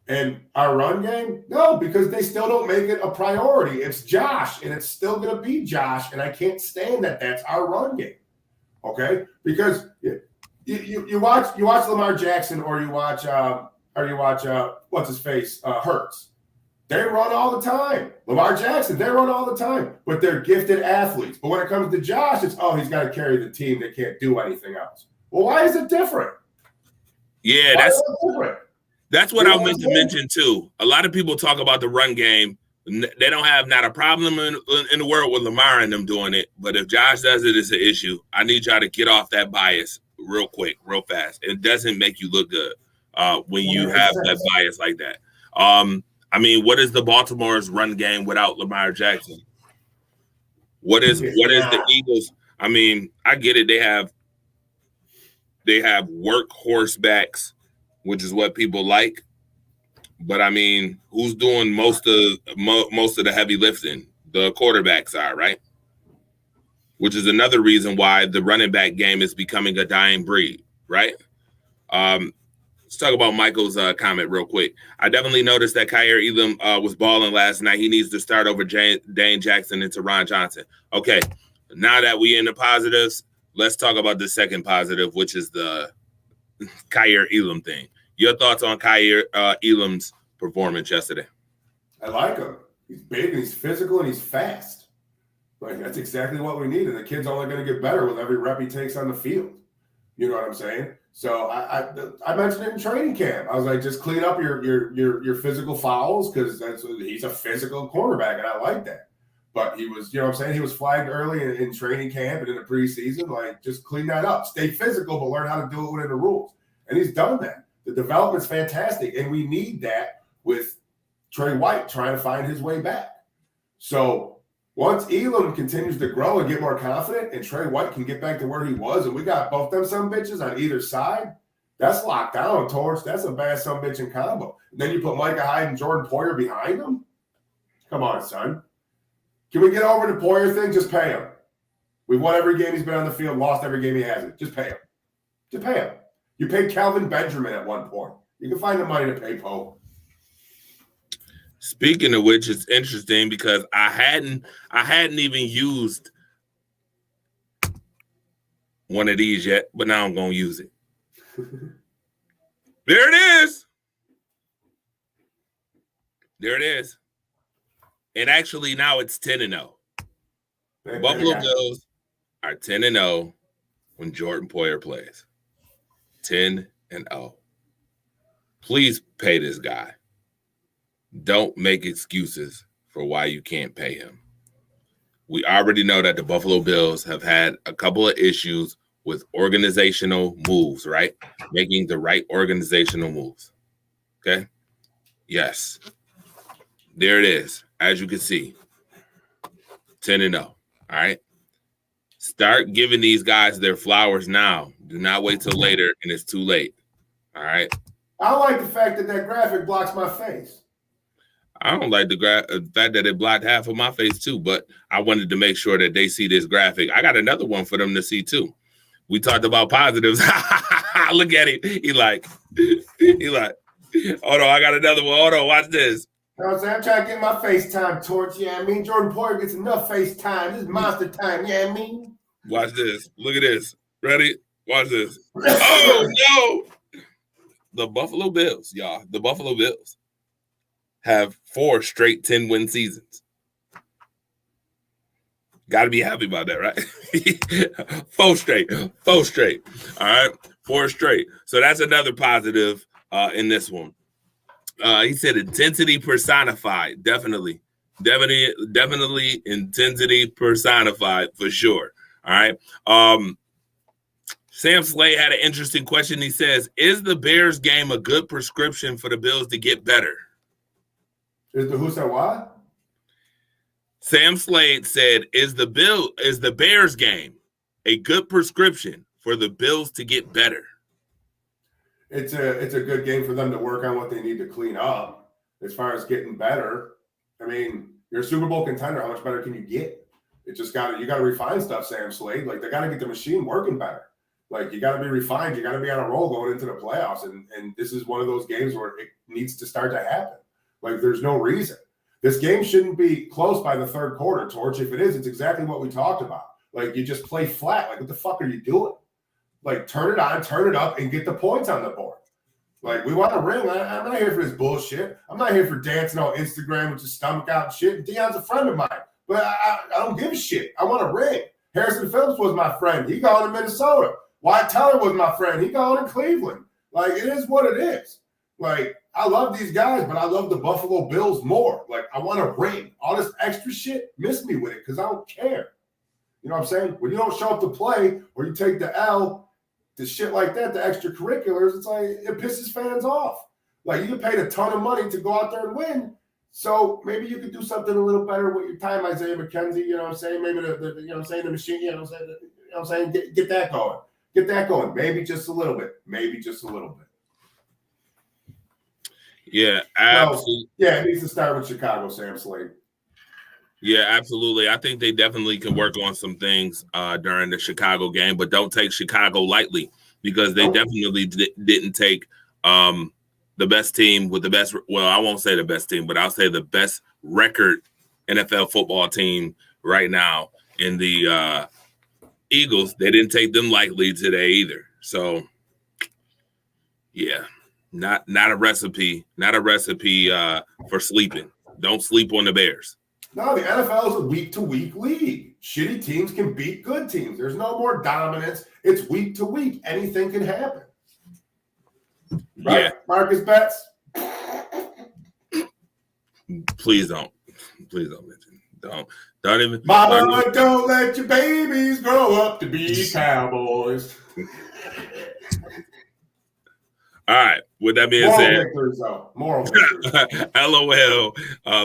And our run game? No, because they still don't make it a priority. It's Josh, and it's still going to be Josh, and I can't stand that that's our run game, okay? Because you watch Lamar Jackson, or you watch what's his face, Hurts. They run all the time. Lamar Jackson, they run all the time, but they're gifted athletes. But when it comes to Josh, it's, he's got to carry the team. They can't do anything else. Well, why is it different? Yeah, that's what I meant to mention too. A lot of people talk about the run game. They don't have not a problem in the world with Lamar and them doing it. But if Josh does it, it's an issue. I need y'all to get off that bias real quick, real fast. It doesn't make you look good when you have that bias like that. I mean, what is the Baltimore's run game without Lamar Jackson? What is the Eagles? I mean, I get it. They have workhorse backs, which is what people like. But I mean, who's doing most of the heavy lifting? The quarterbacks are, right? which is another reason why the running back game is becoming a dying breed, right? Let's talk about Michael's comment real quick. I definitely noticed that Kaiir Elam was balling last night. He needs to start over Dane Jackson and Teron Johnson. Okay, now that we in the positives, let's talk about the second positive, which is the Kaiir Elam thing. Your thoughts on Kaiir Elam's performance yesterday? I like him. He's big and he's physical and he's fast. Like, that's exactly what we need. And the kid's only going to get better with every rep he takes on the field. You know what I'm saying? So I mentioned it in training camp. I was like, just clean up your physical fouls, because he's a physical cornerback, and I like that. But he was, you know what I'm saying? He was flagged early in training camp and in the preseason. Like, just clean that up. Stay physical, but learn how to do it within the rules. And he's done that. The development's fantastic, and we need that with Trey White trying to find his way back. So once Elam continues to grow and get more confident, and Trey White can get back to where he was, and we got both them some bitches on either side, that's locked down, Torch. That's a bad some bitching combo. And then you put Micah Hyde and Jordan Poyer behind him? Come on, son. Can we get over the Poyer thing? Just pay him. We've won every game he's been on the field, lost every game he hasn't. Just pay him. Just pay him. You paid Calvin Benjamin at one point. You can find the money to pay Poe. Speaking of which, it's interesting because I hadn't even used one of these yet, but now I'm gonna use it. There it is. There it is. And actually now it's 10-0. Buffalo Bills are 10-0 when Jordan Poyer plays. 10-0. Please pay this guy. Don't make excuses for why you can't pay him. We already know that the Buffalo Bills have had a couple of issues with organizational moves, right? Making the right organizational moves. Okay? Yes. There it is. As you can see, 10-0. All right? Start giving these guys their flowers now. Do not wait till later and it's too late. All right? I like the fact that graphic blocks my face. I don't like the fact that it blocked half of my face too, but I wanted to make sure that they see this graphic. I got another one for them to see too. We talked about positives. Look at him. He like, hold on, I got another one. Hold on, watch this. You know what I'm saying? I'm trying to get my FaceTime torch. Yeah, I mean, Jordan Poyer gets enough FaceTime. This is monster time. Yeah, I mean. Watch this. Look at this. Ready? Watch this. Oh, no. The Buffalo Bills, y'all. The Buffalo Bills have 4 straight 10-win seasons. Got to be happy about that, right? 4 straight. 4 straight. All right? 4 straight. So that's another positive in this one. He said intensity personified. Definitely intensity personified for sure. All right. Sam Slade had an interesting question. He says, is the Bears game a good prescription for the Bills to get better? Who said what? Sam Slade said, is the Bears game a good prescription for the Bills to get better? It's a good game for them to work on what they need to clean up as far as getting better. I mean, you're a Super Bowl contender. How much better can you get? You got to refine stuff, Sam Slade. Like, they got to get the machine working better. Like, you got to be refined. You got to be on a roll going into the playoffs. And this is one of those games where it needs to start to happen. Like, there's no reason. This game shouldn't be close by the third quarter, Torch. If it is, it's exactly what we talked about. Like, you just play flat. Like, what the fuck are you doing? Like, turn it on, turn it up, and get the points on the board. Like, we want to ring. I'm not here for this bullshit. I'm not here for dancing on Instagram with your stomach out and shit. Deion's a friend of mine. But I don't give a shit. I want to ring. Harrison Phillips was my friend. He gone in Minnesota. Wyatt Teller was my friend. He gone in Cleveland. Like, it is what it is. Like, I love these guys, but I love the Buffalo Bills more. Like, I want to ring. All this extra shit, miss me with it because I don't care. You know what I'm saying? When you don't show up to play or you take the L, the shit like that, the extracurriculars, it's like it pisses fans off. Like, you paid a ton of money to go out there and win. So maybe you could do something a little better with your time, Isaiah McKenzie. You know what I'm saying? Maybe the you know what I'm saying, the machine. You know what I'm saying? Get that going. Get that going. Maybe just a little bit. Maybe just a little bit. Yeah, absolutely. So, yeah, it needs to start with Chicago, Sam Slade. Yeah, absolutely. I think they definitely can work on some things during the Chicago game, but don't take Chicago lightly because they definitely didn't take the best team with the best. Well, I won't say the best team, but I'll say the best record NFL football team right now in the Eagles. They didn't take them lightly today either. So, yeah, not a recipe for sleeping. Don't sleep on the Bears. No, the NFL is a week-to-week league. Shitty teams can beat good teams. There's no more dominance. It's week to week. Anything can happen. Right? Yeah. Marcus Betts? Please don't mention. Don't even. Mama, don't let your babies grow up to be cowboys. All right. With that being Moral said, victories, though. Moral victories. LOL.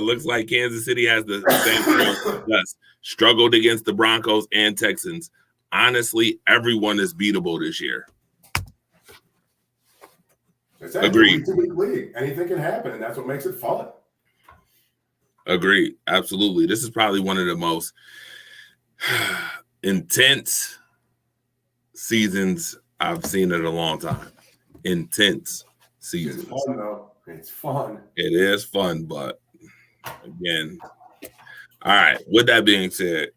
Looks like Kansas City has the same thing. Yes. Struggled against the Broncos and Texans. Honestly, everyone is beatable this year. It's Agreed. a week-to-week league. Anything can happen, and that's what makes it fun. Agreed. Absolutely. This is probably one of the most intense seasons I've seen in a long time. Intense seasons. It's fun, though. It's fun. It is fun, but again. All right. With that being said,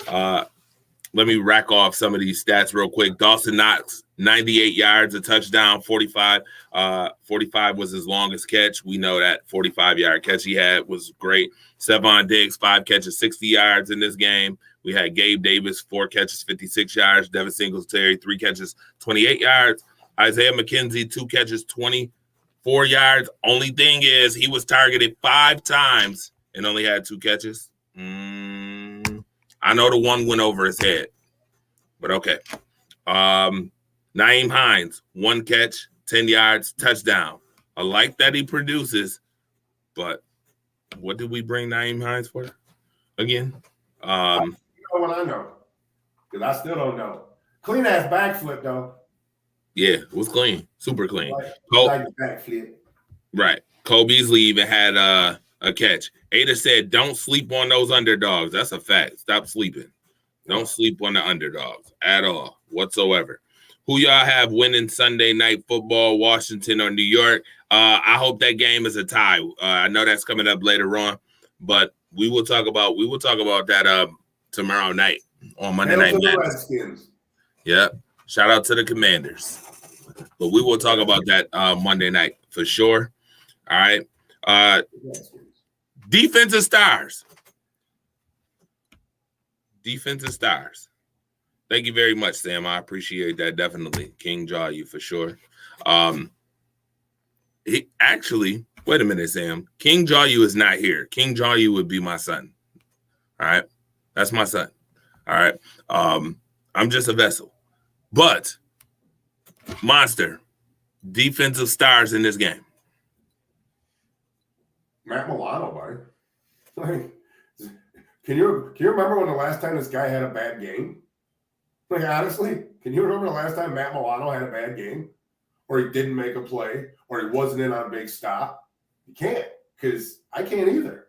let me rack off some of these stats real quick. Dawson Knox, 98 yards, a touchdown, 45. 45 was his longest catch. We know that 45-yard catch he had was great. Sevon Diggs, 5 catches, 60 yards in this game. We had Gabe Davis, 4 catches, 56 yards. Devin Singletary, 3 catches, 28 yards. Isaiah McKenzie, 2 catches, 24 yards. Only thing is he was targeted 5 times and only had 2 catches. I know the one went over his head, but okay. Nyheim Hines, 1 catch, 10 yards, touchdown. I like that he produces, but what did we bring Nyheim Hines for again? You know what I know, because I still don't know. Clean ass backflip though. Yeah, it was clean, super clean. Like the backflip. Right. Cole Beasley even had a catch. Ada said, "Don't sleep on those underdogs." That's a fact. Stop sleeping. Don't sleep on the underdogs at all whatsoever. Who y'all have winning Sunday night football, Washington or New York? I hope that game is a tie. I know that's coming up later on, but we will talk about that tomorrow night on Monday Night Madness. Yeah. Shout out to the Commanders. But we will talk about that Monday night for sure. All right. Defensive stars. Defensive stars. Thank you very much, Sam. I appreciate that. Definitely. King Jaw you for sure. He actually, wait a minute, Sam. King Jaw you is not here. King Jaw you would be my son. All right. That's my son. All right. I'm just a vessel. But Monster, defensive stars in this game. Matt Milano, buddy. Like, can you remember when the last time this guy had a bad game? Like, honestly, can you remember the last time Matt Milano had a bad game? Or he didn't make a play? Or he wasn't in on a big stop? You can't, because I can't either.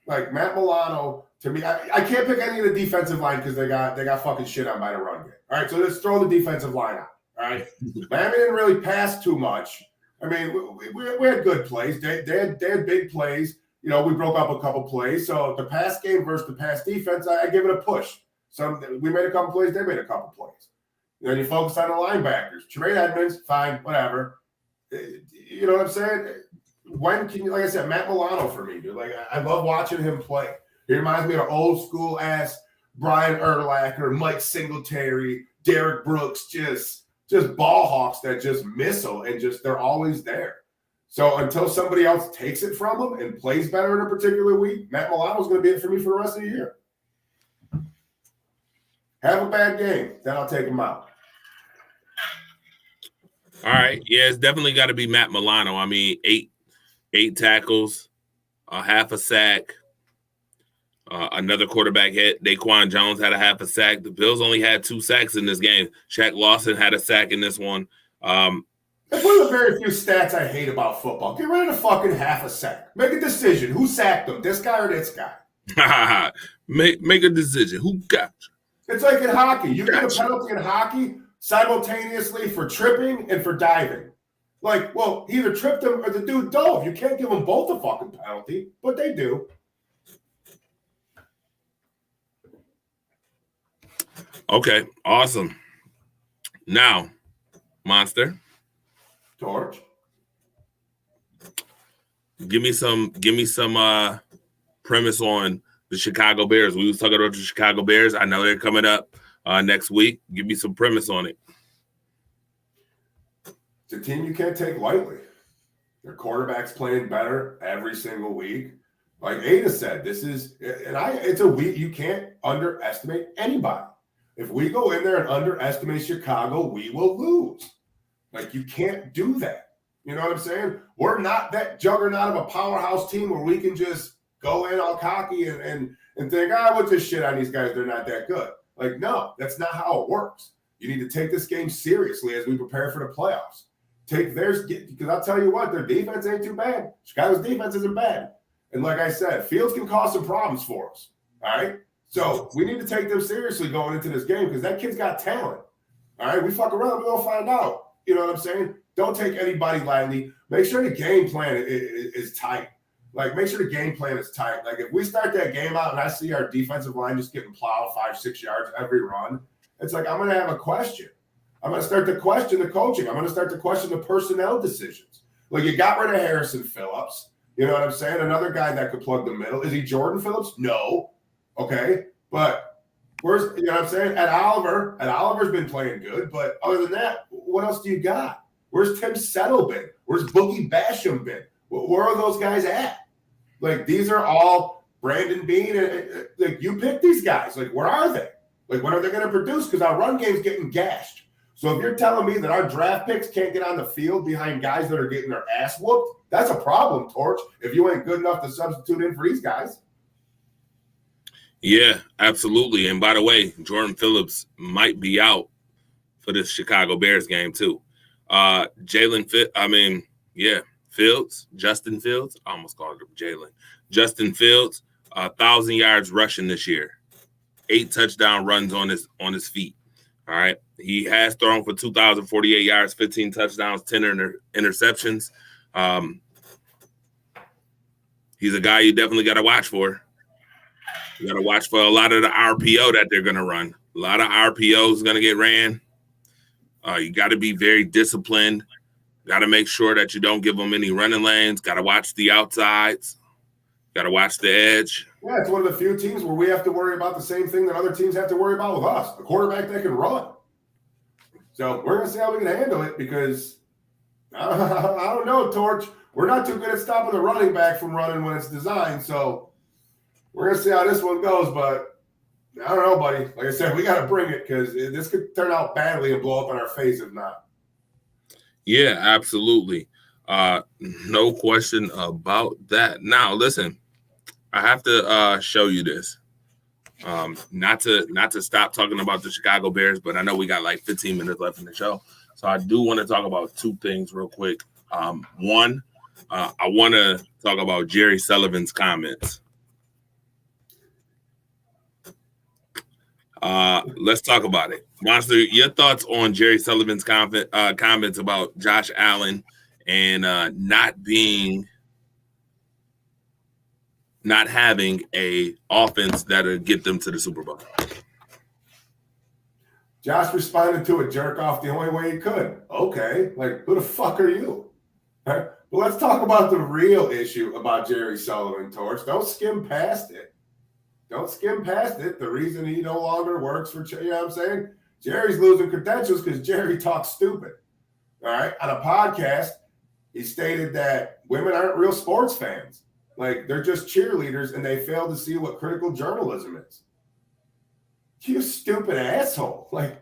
Like, Matt Milano, to me, I can't pick any of the defensive line because they got fucking shit on by the run game. All right, so let's throw the defensive line out. All right, Miami didn't really pass too much. I mean, we had good plays. They had big plays. You know, we broke up a couple plays. So the pass game versus the pass defense, I give it a push. We made a couple plays. They made a couple plays. Then you focus on the linebackers. Trey Edmonds, fine, whatever. You know what I'm saying? When can you, like I said, Matt Milano for me, dude. Like, I love watching him play. He reminds me of an old school ass Brian Urlacher, Mike Singletary, Derek Brooks, just ball hawks that just missile and just they're always there. So until somebody else takes it from them and plays better in a particular week, Matt Milano's going to be it for me for the rest of the year. Have a bad game, then I'll take him out. All right. Yeah, it's definitely got to be Matt Milano. I mean, eight tackles, half a sack. Another quarterback hit. Daquan Jones had a half a sack. The Bills only had 2 sacks in this game. Shaq Lawson had a sack in this one. That's one of the very few stats I hate about football. Get rid of the fucking half a sack. Make a decision. Who sacked him? This guy or this guy? Make a decision. Who got you? It's like in hockey. You get a Gotcha. penalty in hockey simultaneously for tripping and for diving. Like, well, he either tripped him or the dude dove. You can't give them both a fucking penalty, but they do. Okay, awesome. Now, Monster, Torch. give me some premise on the Chicago Bears. We was talking about the Chicago Bears. I know they're coming up next week. Give me some premise on it. It's a team you can't take lightly. Their quarterback's playing better every single week. Like Ada said, it's a week you can't underestimate anybody. If we go in there and underestimate Chicago, we will lose. Like, you can't do that. You know what I'm saying? We're not that juggernaut of a powerhouse team where we can just go in all cocky and think, we'll just shit on these guys. They're not that good. Like, no, that's not how it works. You need to take this game seriously as we prepare for the playoffs. Take theirs, because I'll tell you what, their defense ain't too bad. Chicago's defense isn't bad. And like I said, Fields can cause some problems for us. All right? So we need to take them seriously going into this game because that kid's got talent. All right? We fuck around, we're going to find out. You know what I'm saying? Don't take anybody lightly. Make sure the game plan is tight. Like, make sure the game plan is tight. Like, if we start that game out and I see our defensive line just getting plowed 5-6 yards every run, it's like I'm going to have a question. I'm going to start to question the coaching. I'm going to start to question the personnel decisions. Like, you got rid of Harrison Phillips. You know what I'm saying? Another guy that could plug the middle. Is he Jordan Phillips? No. Okay. But where's, you know what I'm saying? Ed Oliver's been playing good. But other than that, what else do you got? Where's Tim Settle been? Where's Boogie Basham been? Where are those guys at? Like, these are all Brandon Beane. Like, you pick these guys. Like, where are they? Like, when are they going to produce? Because our run game's getting gashed. So if you're telling me that our draft picks can't get on the field behind guys that are getting their ass whooped, that's a problem, Torch, if you ain't good enough to substitute in for these guys. Yeah, absolutely. And by the way, Jordan Phillips might be out for this Chicago Bears game too. Fields, Justin Fields. I almost called him Jalen. Justin Fields, 1,000 yards rushing this year, 8 touchdown runs on his feet. All right. He has thrown for 2,048 yards, 15 touchdowns, 10 interceptions. He's a guy you definitely got to watch for. You got to watch for a lot of the RPO that they're going to run. A lot of RPO is going to get ran. You got to be very disciplined. Got to make sure that you don't give them any running lanes. Got to watch the outsides. Got to watch the edge. Yeah, it's one of the few teams where we have to worry about the same thing that other teams have to worry about with us, the quarterback that can run. So we're going to see how we can handle it because I don't know, Torch. We're not too good at stopping the running back from running when it's designed. So we're going to see how this one goes. But I don't know, buddy. Like I said, we got to bring it because this could turn out badly and blow up in our face if not. Yeah, absolutely. No question about that. Now, listen. I have to show you this. Not to stop talking about the Chicago Bears, but I know we got like 15 minutes left in the show. So I do want to talk about 2 things real quick. One, I want to talk about Jerry Sullivan's comments. Let's talk about it. Monster, your thoughts on Jerry Sullivan's comments about Josh Allen and not having a offense that'll get them to the Super Bowl. Josh responded to a jerk off the only way he could. Okay, like, who the fuck are you? Right? Well, let's talk about the real issue about Jerry Sullivan, Torch. Don't skim past it. Don't skim past it. The reason he no longer works for, you know what I'm saying? Jerry's losing credentials because Jerry talks stupid. All right? On a podcast, he stated that women aren't real sports fans. Like, they're just cheerleaders, and they fail to see what critical journalism is. You stupid asshole. Like,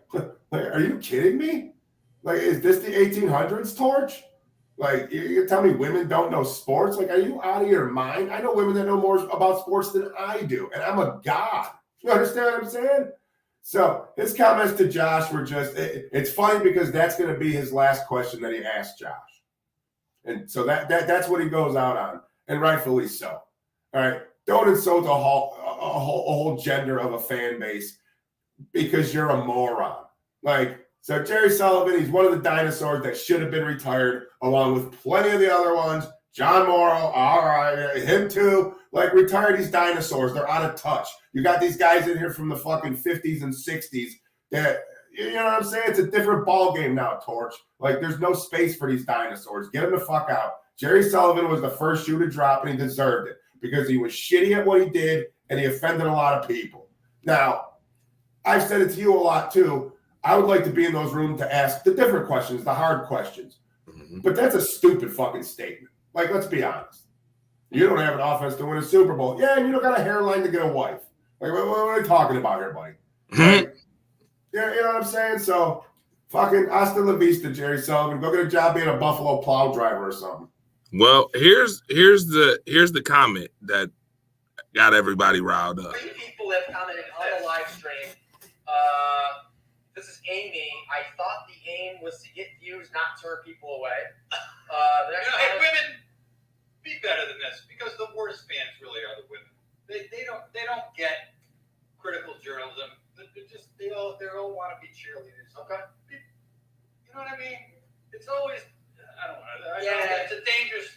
are you kidding me? Like, is this the 1800s, Torch? Like, you tell me women don't know sports? Like, are you out of your mind? I know women that know more about sports than I do, and I'm a god. You understand what I'm saying? So his comments to Josh were just, it's funny because that's going to be his last question that he asked Josh. And so that's what he goes out on. And rightfully so. All right. don't insult a whole gender of a fan base because you're a moron. Like, so Jerry Sullivan, he's one of the dinosaurs that should have been retired, along with plenty of the other ones. John Morrow, all right, him too. Like, retire these dinosaurs. They're out of touch. You got these guys in here from the fucking 50s and 60s that, you know what I'm saying? It's a different ball game now, Torch. Like, there's no space for these dinosaurs. Get them the fuck out. Jerry Sullivan was the first shoe to drop, and he deserved it because he was shitty at what he did, and he offended a lot of people. Now, I've said it to you a lot, too. I would like to be in those rooms to ask the different questions, the hard questions. Mm-hmm. But that's a stupid fucking statement. Like, let's be honest. You don't have an offense to win a Super Bowl. Yeah, and you don't got a hairline to get a wife. Like, what are we talking about here, buddy? Like, yeah, you know what I'm saying? So, fucking hasta la vista, Jerry Sullivan. Go get a job being a Buffalo plow driver or something. Well, here's the comment that got everybody riled up. 3 people have commented on the live stream. This is Amy. I thought the aim was to get views, not turn people away. Hey, women, be better than this, because the worst fans really are the women. They don't get critical journalism. They all want to be cheerleaders. Okay, you know what I mean? It's always I don't know. It's a dangerous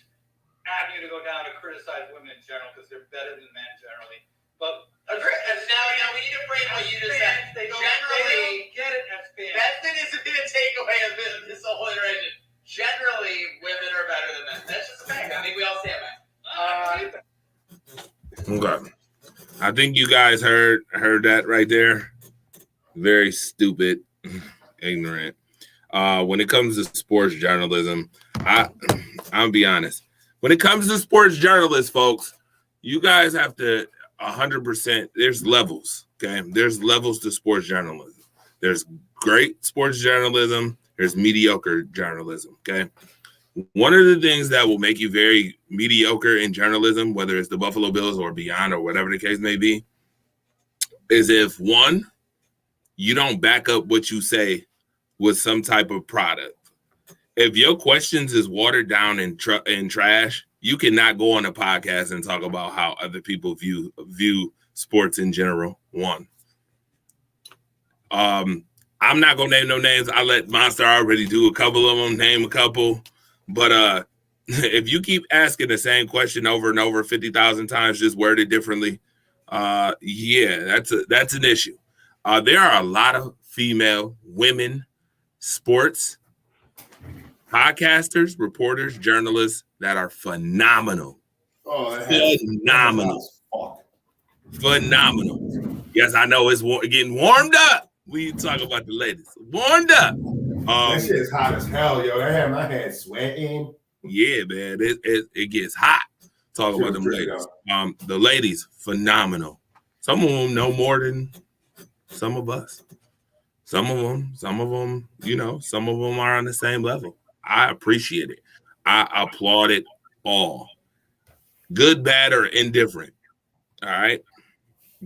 avenue to go down to criticize women in general because they're better than men generally. But now we need to break what you just said. They don't get it as fans. That isn't going to take away this whole iteration. Generally, women are better than men. That's just a fact. I think we all stand by. Okay. I think you guys heard that right there. Very stupid, ignorant. When it comes to sports journalism, I'll be honest. When it comes to sports journalists, folks, you guys have to 100%. There's levels, okay? There's levels to sports journalism. There's great sports journalism. There's mediocre journalism, okay? One of the things that will make you very mediocre in journalism, whether it's the Buffalo Bills or beyond or whatever the case may be, is if, one, you don't back up what you say with some type of product. If your questions is watered down and trash, you cannot go on a podcast and talk about how other people view sports in general. One. I'm not gonna name no names. I let Monster already do a couple of them, name a couple. But if you keep asking the same question over and over 50,000 times, just worded differently, yeah, that's an issue. There are a lot of female women sports podcasters, reporters, journalists that are phenomenal. Phenomenal. Yes, I know it's getting warmed up. We talk about the ladies. Warmed up. That shit is hot as hell, yo. That had my head sweating. Yeah, man. It gets hot. Talk about them ladies. The ladies, phenomenal. Some of them know more than some of us. Some of them, you know, some of them are on the same level. I appreciate it. I applaud it all. Good, bad, or indifferent. All right.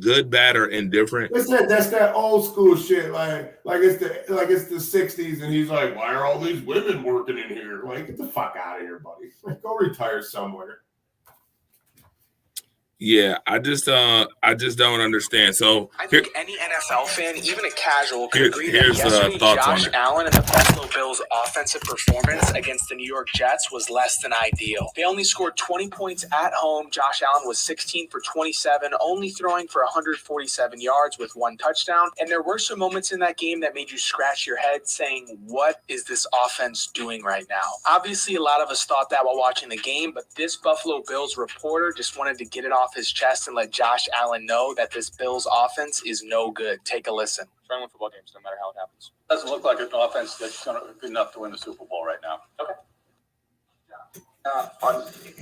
Good, bad, or indifferent. That's that old school shit. Like it's the 60s, and he's like, why are all these women working in here? Like, get the fuck out of here, buddy. Like, go retire somewhere. Yeah, I just don't understand. So I think any NFL fan, even a casual, could agree that yesterday Josh Allen and the Buffalo Bills' offensive performance against the New York Jets was less than ideal. They only scored 20 points at home. Josh Allen was 16 for 27, only throwing for 147 yards with 1 touchdown. And there were some moments in that game that made you scratch your head saying, what is this offense doing right now? Obviously, a lot of us thought that while watching the game, but this Buffalo Bills reporter just wanted to get it off his chest and let Josh Allen know that this Bills offense is no good. Take a listen. Trying to win football games no matter how it happens. Doesn't look like an offense that's good enough to win the Super Bowl right now. Okay.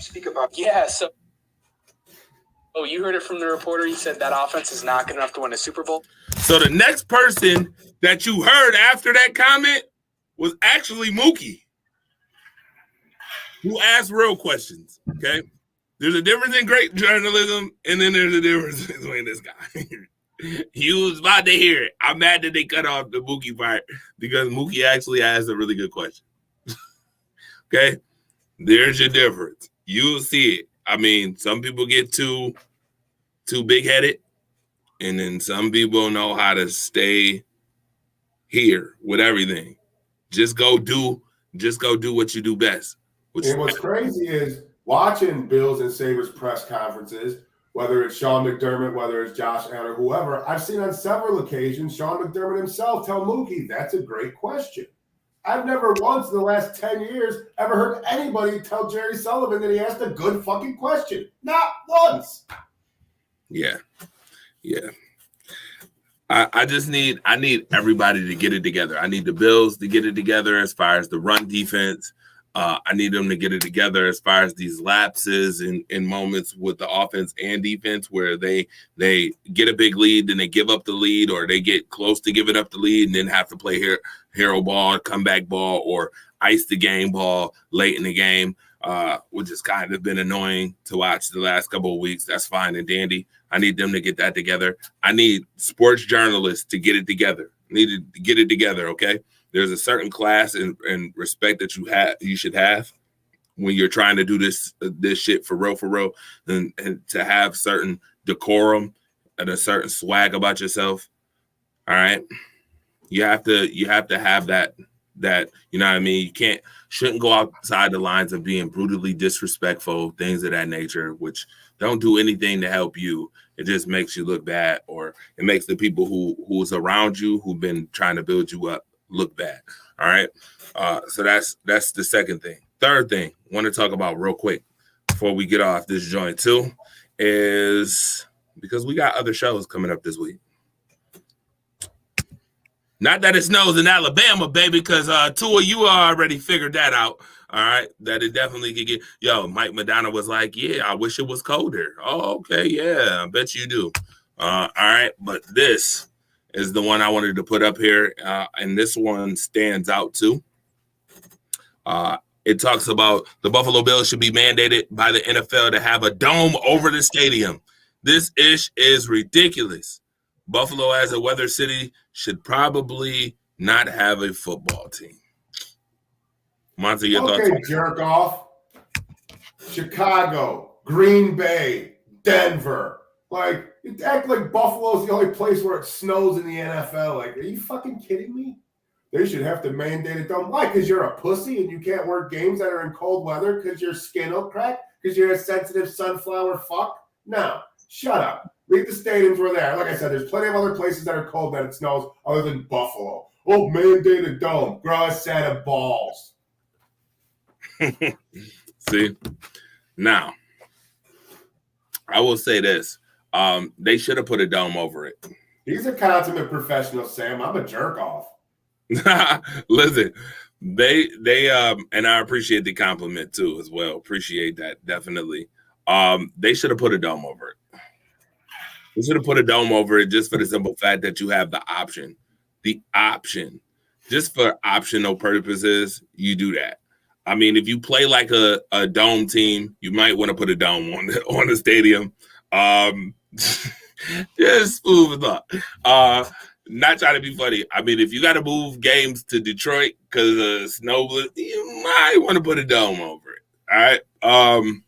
Speak about Oh, you heard it from the reporter. He said that offense is not good enough to win a Super Bowl. So the next person that you heard after that comment was actually Mookie, who asked real questions. Okay. There's a difference in great journalism, and then there's a difference between this guy. He was about to hear it. I'm mad that they cut off the Mookie part because Mookie actually asked a really good question. Okay? There's your difference. You'll see it. I mean, some people get too too big-headed, and then some people know how to stay here with everything. Just go do what you do best. And what's crazy is watching Bills and Sabres press conferences, whether it's Sean McDermott, whether it's Josh Allen or whoever, I've seen on several occasions Sean McDermott himself tell Mookie, that's a great question. I've never once in the last 10 years ever heard anybody tell Jerry Sullivan that he asked a good fucking question. Not once. Yeah. I need everybody to get it together. I need the Bills to get it together as far as the run defense. I need them to get it together as far as these lapses in moments with the offense and defense where they get a big lead, then they give up the lead, or they get close to giving up the lead and then have to play hero ball, comeback ball, or ice the game ball late in the game, which has kind of been annoying to watch the last couple of weeks. That's fine and dandy. I need them to get that together. I need sports journalists to get it together. Okay? There's a certain class and respect that you should have when you're trying to do this shit for real, and to have certain decorum and a certain swag about yourself. All right, you have to have that. You know what I mean? You shouldn't go outside the lines of being brutally disrespectful, things of that nature, which don't do anything to help you. It just makes you look bad, or it makes the people who's around you, who've been trying to build you up, look bad. All right. So that's the second thing. Third thing I want to talk about real quick before we get off this joint too is because we got other shows coming up this week. Not that it snows in Alabama, baby, because two of you already figured that out. All right. That it definitely could get. Yo, Mike Madonna was like, yeah, I wish it was colder. Oh, okay. Yeah, I bet you do. All right. But this is the one I wanted to put up here. And this one stands out too. It talks about the Buffalo Bills should be mandated by the NFL to have a dome over the stadium. This ish is ridiculous. Buffalo, as a weather city, should probably not have a football team. Monty, your thoughts? Okay, jerk off. Chicago, Green Bay, Denver. Like, you act like Buffalo's the only place where it snows in the NFL. Like, are you fucking kidding me? They should have to mandate it done. Why? Because you're a pussy and you can't work games that are in cold weather because your skin will crack? Because you're a sensitive sunflower fuck? No. Shut up. Leave the stadiums where they are. Like I said, there's plenty of other places that are cold that it snows other than Buffalo. Oh, mandated dome. Grow a set of balls. See? Now, I will say this. They should have put a dome over it. He's a consummate professional, Sam. I'm a jerk off. Listen, they and I appreciate the compliment too as well. Appreciate that, definitely. They should have put a dome over it. They should have put a dome over it just for the simple fact that you have the option. The option. Just for optional purposes, you do that. I mean, if you play like a dome team, you might want to put a dome on the stadium. Just food for thought. Not trying to be funny. I mean, if you got to move games to Detroit because of snow, you might want to put a dome over it. All right.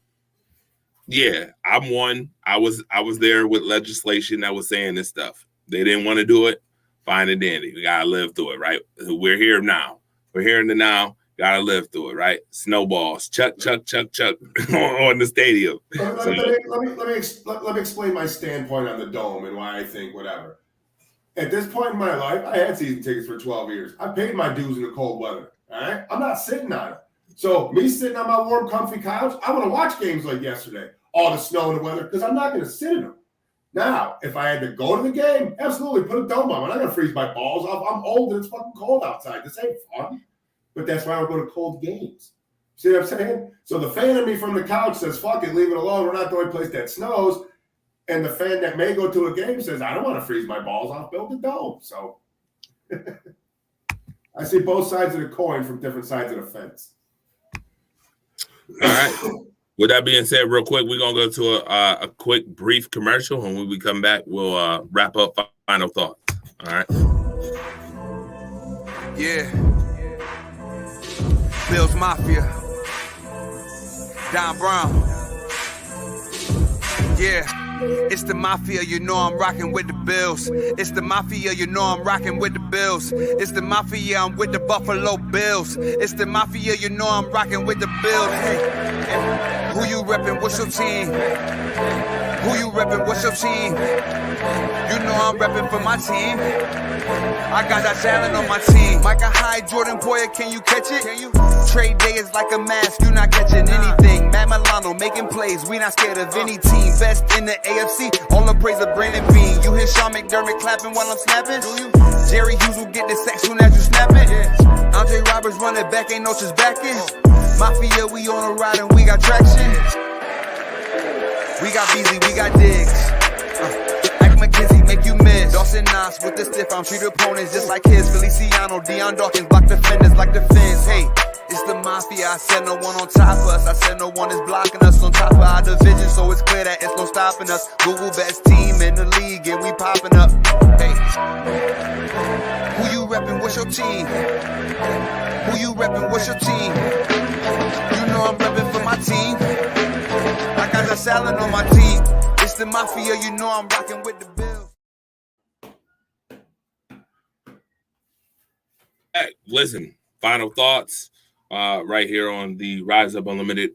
Yeah, I'm one. I was there with legislation that was saying this stuff. They didn't want to do it. Fine and dandy. We gotta live through it, right? We're here now. We're here in the now. Gotta live through it, right? Snowballs, chuck on the stadium. Let me explain my standpoint on the dome and why I think whatever. At this point in my life, I had season tickets for 12 years. I paid my dues in the cold weather. All right, I'm not sitting on it. So me sitting on my warm, comfy couch, I want to watch games like yesterday, all the snow and the weather, because I'm not going to sit in them. Now, if I had to go to the game, absolutely put a dome on. I'm not going to freeze my balls off. I'm old and it's fucking cold outside. This ain't fun. But that's why I go to cold games. See what I'm saying? So the fan of me from the couch says, fuck it, leave it alone. We're not the only place that snows. And the fan that may go to a game says, I don't want to freeze my balls off. Build a dome. So I see both sides of the coin from different sides of the fence. All right. With that being said, real quick, we're going to go to a quick, brief commercial. And when we come back, we'll wrap up final thoughts. All right. Yeah. Bills Mafia. Don Brown. Yeah. It's the mafia, you know I'm rocking with the Bills. It's the mafia, you know I'm rocking with the Bills. It's the mafia, I'm with the Buffalo Bills. It's the mafia, you know I'm rocking with the Bills. Hey, who you reppin'? What's your team? Who you reppin'? What's your team? You know I'm reppin' for my team. I got that Allen on my team. Micah Hyde, Jordan Poyer, can you catch it? Can you? Trade day is like a mask, you not catching anything. Matt Milano making plays, we not scared of any team. Best in the AFC, all the praise of Brandon Bean. You hear Sean McDermott clapping while I'm snapping? Do you? Jerry Hughes will get the sack soon as you snap it. Yeah. Andre Roberts running back, ain't no just backing. Mafia, we on a ride and we got traction. We got Beasley, we got Diggs. McKenzie make you miss. Dawson Knox with the stiff arm, treat opponents just like his. Feliciano, Deion Dawkins block defenders like the Fins. Hey, it's the mafia. I said no one on top of us. I said no one is blocking us on top of our division, so it's clear that it's no stopping us. Google best team in the league and we popping up. Hey, who you reppin'? What's your team? Who you reppin'? What's your team? You know I'm reppin' for my team. I got that Allen on my team. It's the mafia, you know I'm rocking with the Bills. Hey, listen, final thoughts right here on the Rise Up Unlimited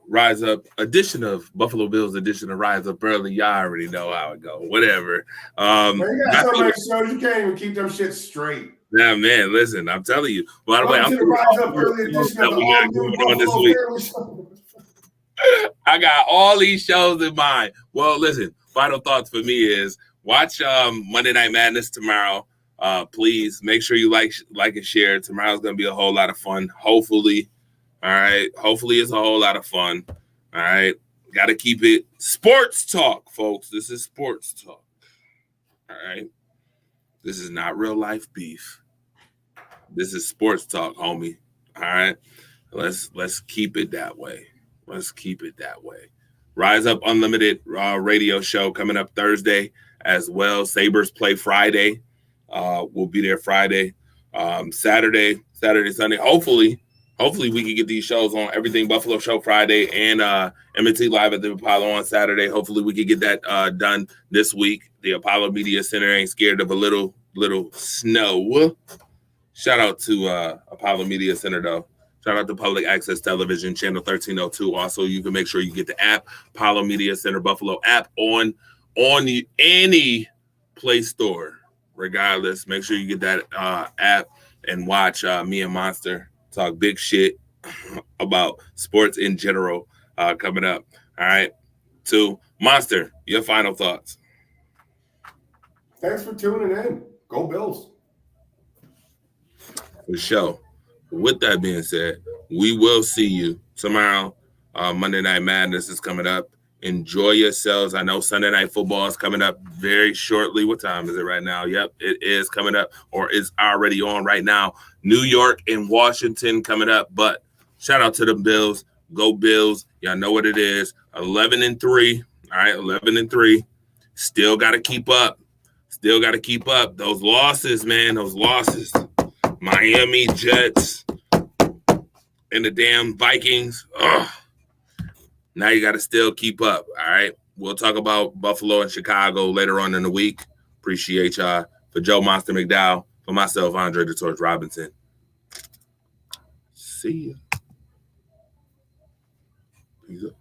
Rise Up edition of Buffalo Bills edition of Rise Up Early. Y'all already know how it go. Whatever. Man, you got so many shows, you can't even keep them shit straight. Yeah, man, listen, I'm telling you. By the way, I'm Rise Up Early edition of the all-new Buffalo Show. I got all these shows in mind. Well, listen, final thoughts for me is watch Monday Night Madness tomorrow. Please make sure you like and share. Tomorrow's going to be a whole lot of fun. Hopefully. All right. Hopefully it's a whole lot of fun. All right. Got to keep it sports talk, folks. This is sports talk. All right. This is not real life beef. This is sports talk, homie. All right. Let's keep it that way. Let's keep it that way. Rise Up Unlimited radio show coming up Thursday as well. Sabres play Friday. We'll be there Friday. Saturday, Sunday. Hopefully we can get these shows on Everything Buffalo Show Friday and M&T Live at the Apollo on Saturday. Hopefully we can get that done this week. The Apollo Media Center ain't scared of a little snow. Shout out to Apollo Media Center, though. Shout out to Public Access Television, channel 1302. Also, you can make sure you get the app, Apollo Media Center Buffalo app on any Play Store. Regardless, make sure you get that app and watch me and Monster talk big shit about sports in general coming up. All right. To Monster, your final thoughts. Thanks for tuning in. Go Bills. For sure. With that being said, we will see you tomorrow. Monday Night Madness is coming up. Enjoy yourselves. I know Sunday Night Football is coming up very shortly. What time is it right now? Yep, it is coming up or is already on right now. New York and Washington coming up. But shout out to the Bills. Go Bills. Y'all know what it is. 11-3. All right, 11-3. Still got to keep up. Still got to keep up. Those losses, man, those losses. Miami, Jets, and the damn Vikings. Ugh. Now you got to still keep up, all right? We'll talk about Buffalo and Chicago later on in the week. Appreciate y'all. For Joe Monster McDowell, for myself, Andre the Torch Robinson. See ya. Peace up.